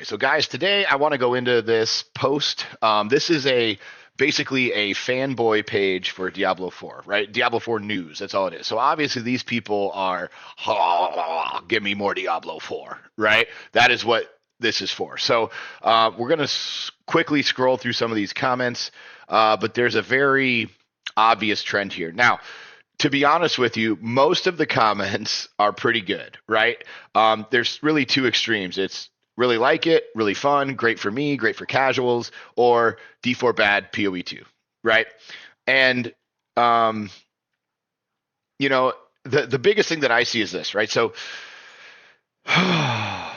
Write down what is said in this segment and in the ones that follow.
So, guys, today I want to go into this post. This is basically a fanboy page for Diablo 4, right? Diablo 4 news. That's all it is. So obviously these people are, oh, give me more Diablo 4, right? That is what this is for. So we're going to quickly scroll through some of these comments, but there's a very obvious trend here. Now, to be honest with you, most of the comments are pretty good, right? There's really two extremes. It's really like it, really fun, great for me, great for casuals, or D4 bad, PoE2, right? And um, you know, the biggest thing that I see is this, right? So I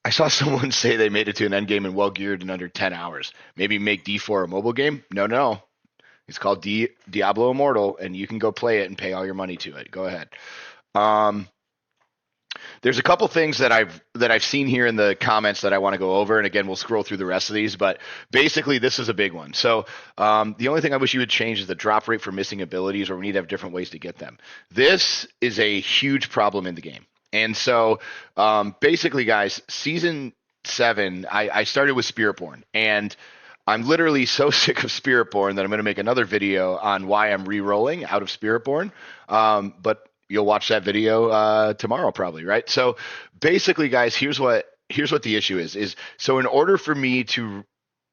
saw someone say they made it to an end game and well geared in under 10 hours. Maybe make D4 a mobile game? No, no. It's called Diablo Immortal, and you can go play it and pay all your money to it. Go ahead. Um, there's a couple things that I've seen here in the comments that I want to go over, and again, we'll scroll through the rest of these. But basically, this is a big one. So the only thing I wish you would change is the drop rate for missing abilities, or we need to have different ways to get them. This is a huge problem in the game, and so basically, guys, season 7, I started with Spiritborn, and I'm literally so sick of Spiritborn that I'm going to make another video on why I'm re-rolling out of Spiritborn. But you'll watch that video tomorrow, probably, right? So basically, guys, here's what the issue is so in order for me to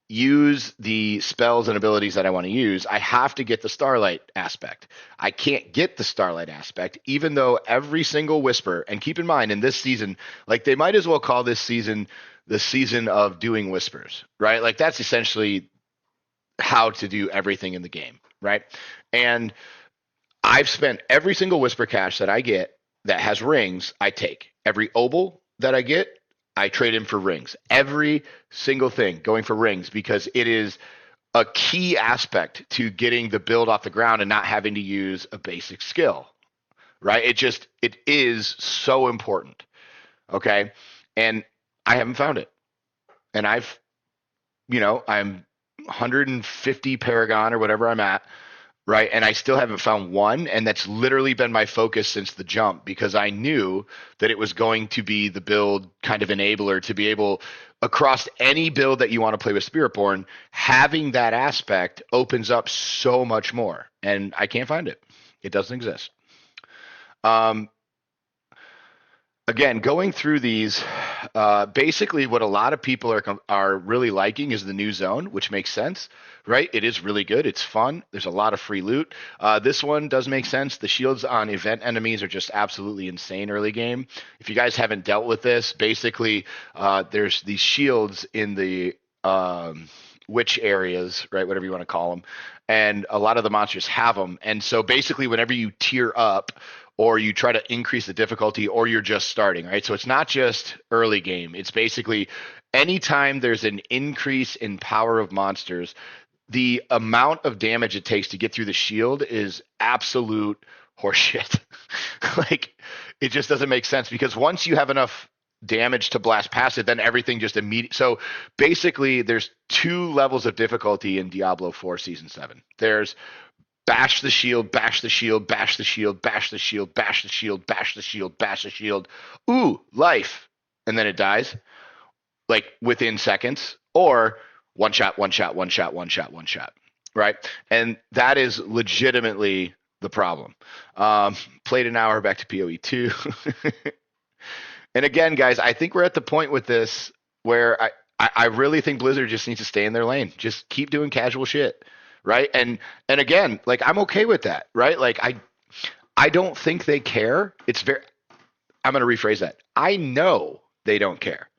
use the spells and abilities that I want to use, I have to get the Starlight aspect. I can't get the Starlight aspect, even though every single Whisper, and keep in mind in this season, like they might as well call this season the season of doing Whispers, right? Like that's essentially how to do everything in the game, right? And I've spent every single Whisper cache that I get that has rings, I take. Every Obol that I get, I trade in for rings. Every single thing going for rings because it is a key aspect to getting the build off the ground and not having to use a basic skill, right? It is so important. Okay. And I haven't found it. And I'm 150 Paragon or whatever I'm at, right? And I still haven't found one. And that's literally been my focus since the jump because I knew that it was going to be the build kind of enabler to be able, across any build that you want to play with Spiritborn, having that aspect opens up so much more. And I can't find it, it doesn't exist. Um, Again, going through these, basically what a lot of people are really liking is the new zone, which makes sense, right? It is really good. It's fun. There's a lot of free loot. This one does make sense. The shields on event enemies are just absolutely insane early game. If you guys haven't dealt with this, basically there's these shields in the witch areas, right? Whatever you want to call them. And a lot of the monsters have them. And so basically, whenever you tier up, or you try to increase the difficulty, or you're just starting, right? So it's not just early game. It's basically anytime there's an increase in power of monsters, the amount of damage it takes to get through the shield is absolute horseshit. Like it just doesn't make sense because once you have enough damage to blast past it, then everything just immediate. So basically, there's two levels of difficulty in Diablo 4 Season 7. There's bash the shield, bash the shield, bash the shield, bash the shield, bash the shield, bash the shield, bash the shield. Ooh, life. And then it dies like within seconds, or one shot, one shot, one shot, one shot, one shot. Right. And that is legitimately the problem. Played an hour back to PoE2. And again, guys, I think we're at the point with this where I really think Blizzard just needs to stay in their lane. Just keep doing casual shit. Right. And again, like I'm okay with that. Right. Like I don't think they care. I'm gonna rephrase that. I know they don't care.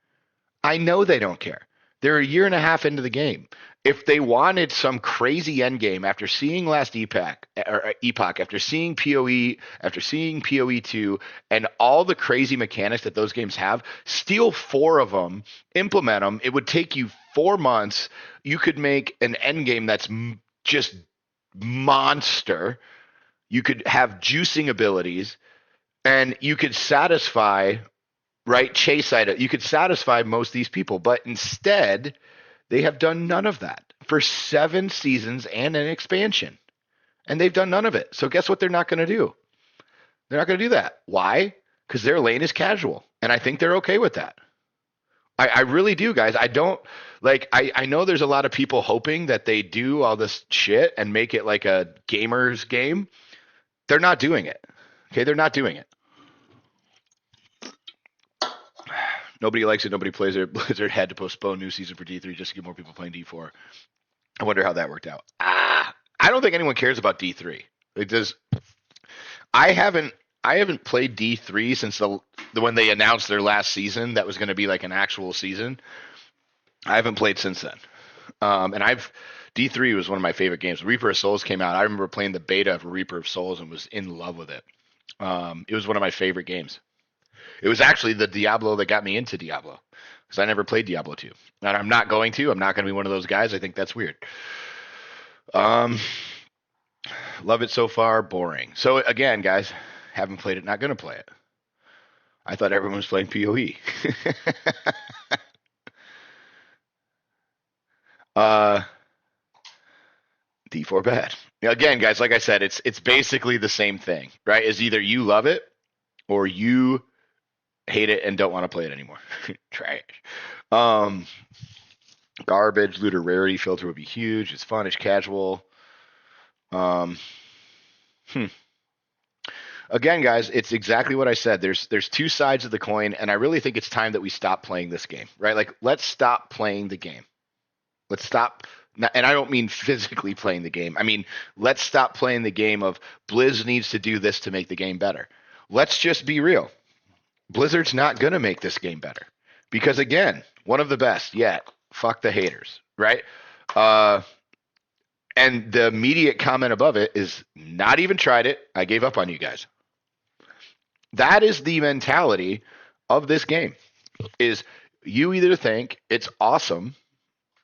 I know they don't care. They're a year and a half into the game. If they wanted some crazy end game after seeing last Epoch, after seeing PoE, after seeing PoE2, and all the crazy mechanics that those games have, steal four of them, implement them. It would take you 4 months. You could make an end game that's just monster. You could have juicing abilities, and you could satisfy, right, chase item. You could satisfy most of these people, but instead they have done none of that for 7 seasons and an expansion, and they've done none of it. So guess what? They're not going to do. They're not going to do that. Why? Because their lane is casual, and I think they're okay with that. I really do, guys. I don't like I know there's a lot of people hoping that they do all this shit and make it like a gamer's game. They're not doing it. Okay, they're not doing it. Nobody likes it. Nobody plays it. Blizzard had to postpone new season for D3 just to get more people playing D4. I wonder how that worked out. I don't think anyone cares about D3. Like, does I haven't I haven't played D3 since the when they announced their last season that was going to be like an actual season. I haven't played since then. And I've D3 was one of my favorite games. Reaper of Souls came out. I remember playing the beta of Reaper of Souls and was in love with it. It was one of my favorite games. It was actually the Diablo that got me into Diablo because I never played Diablo 2. And I'm not going to. I'm not going to be one of those guys. I think that's weird. Um, love it so far. Boring. So again, guys, haven't played it. Not going to play it. I thought everyone was playing PoE. uh, D4 bad. Again, guys, like I said, it's basically the same thing, right? Is either you love it or you hate it and don't want to play it anymore. Trash. Um, garbage, looter rarity filter would be huge. It's fun. It's casual. Um, hmm. Again, guys, it's exactly what I said. There's two sides of the coin, and I really think it's time that we stop playing this game, right? Like, let's stop playing the game. Let's stop. And I don't mean physically playing the game. I mean, let's stop playing the game of Blizz needs to do this to make the game better. Let's just be real. Blizzard's not going to make this game better because, again, one of the best yet. Fuck the haters, right? And the immediate comment above it is not even tried it. I gave up on you guys. That is the mentality of this game. Is you either think it's awesome,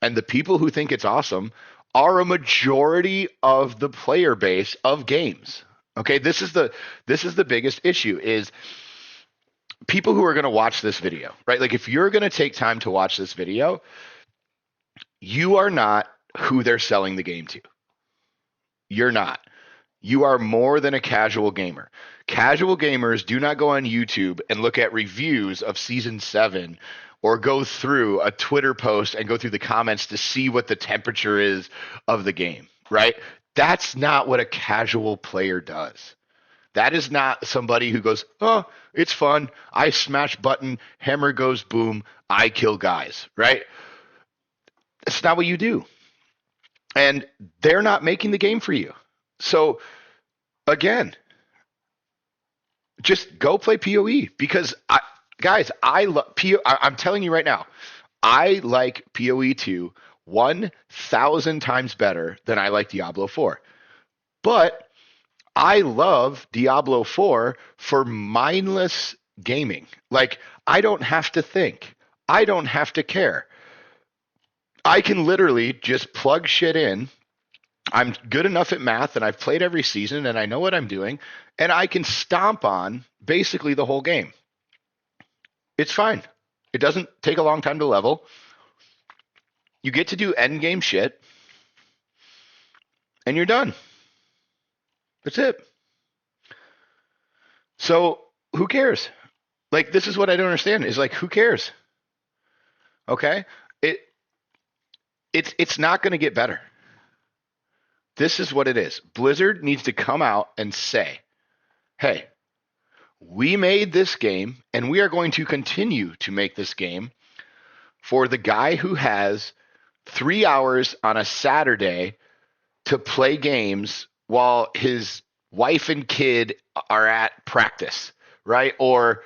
and the people who think it's awesome are a majority of the player base of games. Okay, this is the biggest issue is people who are going to watch this video, right? Like if you're going to take time to watch this video, you are not who they're selling the game to. You're not. You are more than a casual gamer. Casual gamers do not go on YouTube and look at reviews of season 7 or go through a Twitter post and go through the comments to see what the temperature is of the game, right? That's not what a casual player does. That is not somebody who goes, oh, it's fun. I smash button, hammer goes boom, I kill guys, right? That's not what you do. And they're not making the game for you. So again, just go play PoE because I love PoE. I'm telling you right now, I like PoE 2 1,000 times better than I like Diablo 4. But I love Diablo 4 for mindless gaming. Like I don't have to think. I don't have to care. I can literally just plug shit in. I'm good enough at math and I've played every season and I know what I'm doing and I can stomp on basically the whole game. It's fine. It doesn't take a long time to level. You get to do end game shit and you're done. That's it. So who cares? Like this is what I don't understand is like who cares? Okay? It's not going to get better. This is what it is. Blizzard needs to come out and say, hey, we made this game and we are going to continue to make this game for the guy who has 3 hours on a Saturday to play games while his wife and kid are at practice, right? Or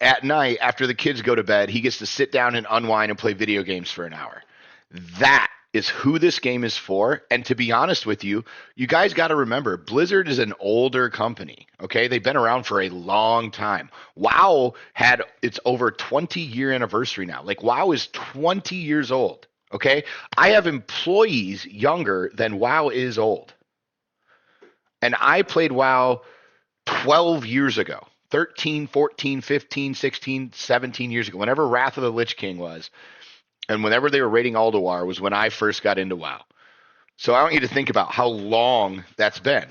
at night after the kids go to bed, he gets to sit down and unwind and play video games for an hour. That is who this game is for. And to be honest with you, you guys got to remember, Blizzard is an older company. Okay. They've been around for a long time. WoW had its over 20-year anniversary now. Like WoW is 20 years old. Okay. I have employees younger than WoW is old. And I played WoW 12 years ago, 13, 14, 15, 16, 17 years ago, whenever Wrath of the Lich King was. And whenever they were raiding Alduar was when I first got into WoW. So I want you to think about how long that's been.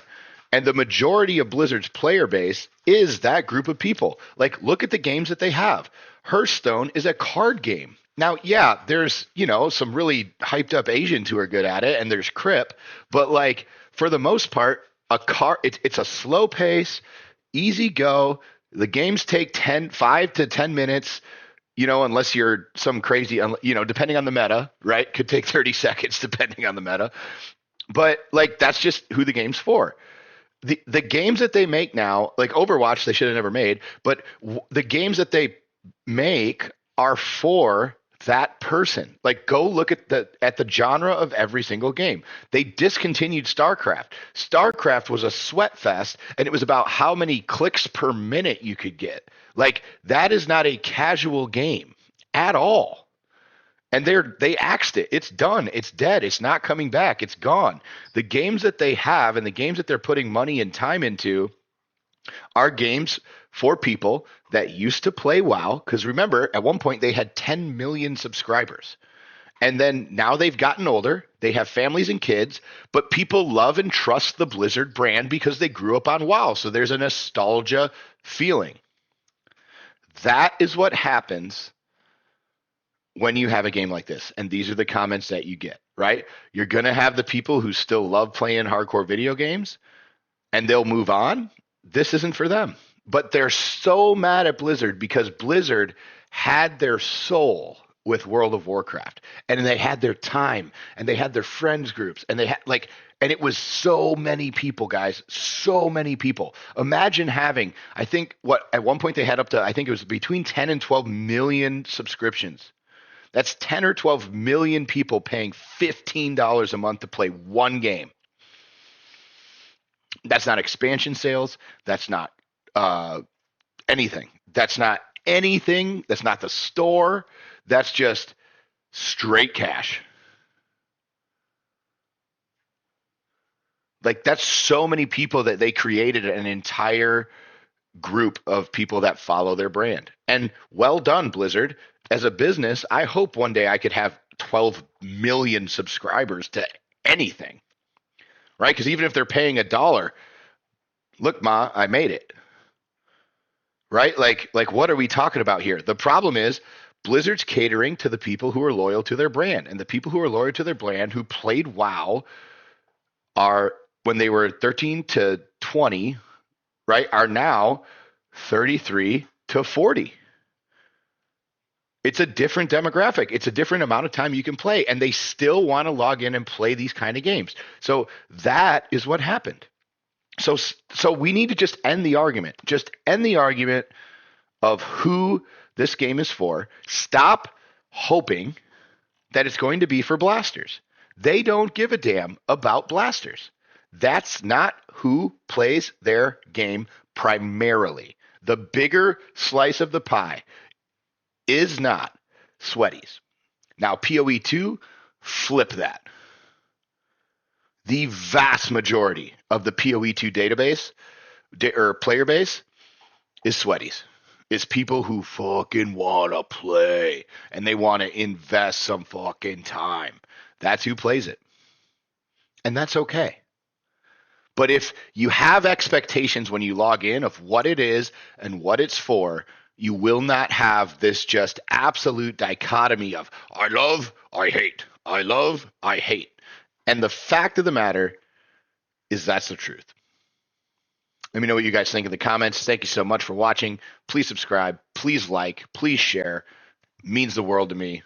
And the majority of Blizzard's player base is that group of people. Like, look at the games that they have. Hearthstone is a card game. Now, yeah, there's, some really hyped up Asians who are good at it, and there's Crip, but like for the most part, it's a slow pace, easy go. The games take 5 to 10 minutes, unless you're some crazy, depending on the meta, right? Could take 30 seconds depending on the meta. But like that's just who the game's for. The games that they make now, like Overwatch, they should have never made, but the games that they make are for that person. Like go look at the genre of every single game. They discontinued StarCraft. StarCraft was a sweat fest, and it was about how many clicks per minute you could get. Like that is not a casual game at all. And they axed it. It's done. It's dead. It's not coming back. It's gone. The games that they have and the games that they're putting money and time into are games for people that used to play WoW. Because remember, at one point they had 10 million subscribers. And then now they've gotten older. They have families and kids, but people love and trust the Blizzard brand because they grew up on WoW. So there's a nostalgia feeling. That is what happens when you have a game like this. And these are the comments that you get, right? You're going to have the people who still love playing hardcore video games and they'll move on. This isn't for them. But they're so mad at Blizzard because Blizzard had their soul with World of Warcraft, and they had their time, and they had their friends groups, and they had and it was so many people, guys, so many people. Imagine having, I think at one point they had up to, I think it was between 10 and 12 million subscriptions. That's 10 or 12 million people paying $15 a month to play one game. That's not expansion sales. That's not anything. That's not anything. That's not the store. That's just straight cash. Like that's so many people that they created an entire group of people that follow their brand. And well done, Blizzard. As a business, I hope one day I could have 12 million subscribers to anything, right? Because even if they're paying $1, look, Ma, I made it, right? Like what are we talking about here? The problem is Blizzard's catering to the people who are loyal to their brand, and the people who are loyal to their brand who played WoW are when they were 13 to 20, right? Are now 33 to 40. It's a different demographic. It's a different amount of time you can play, and they still want to log in and play these kind of games. So that is what happened. So we need to just end the argument. Just end the argument of who this game is for. Stop hoping that it's going to be for blasters. They don't give a damn about blasters. That's not who plays their game primarily. The bigger slice of the pie is not sweaties. Now, PoE 2, flip that. The vast majority of the PoE 2 database or player base is sweaties. It's people who fucking want to play and they want to invest some fucking time. That's who plays it. And that's okay. But if you have expectations when you log in of what it is and what it's for, you will not have this just absolute dichotomy of I love, I hate, I love, I hate. And the fact of the matter is that's the truth. Let me know what you guys think in the comments. Thank you so much for watching. Please subscribe. Please like. Please share. It means the world to me.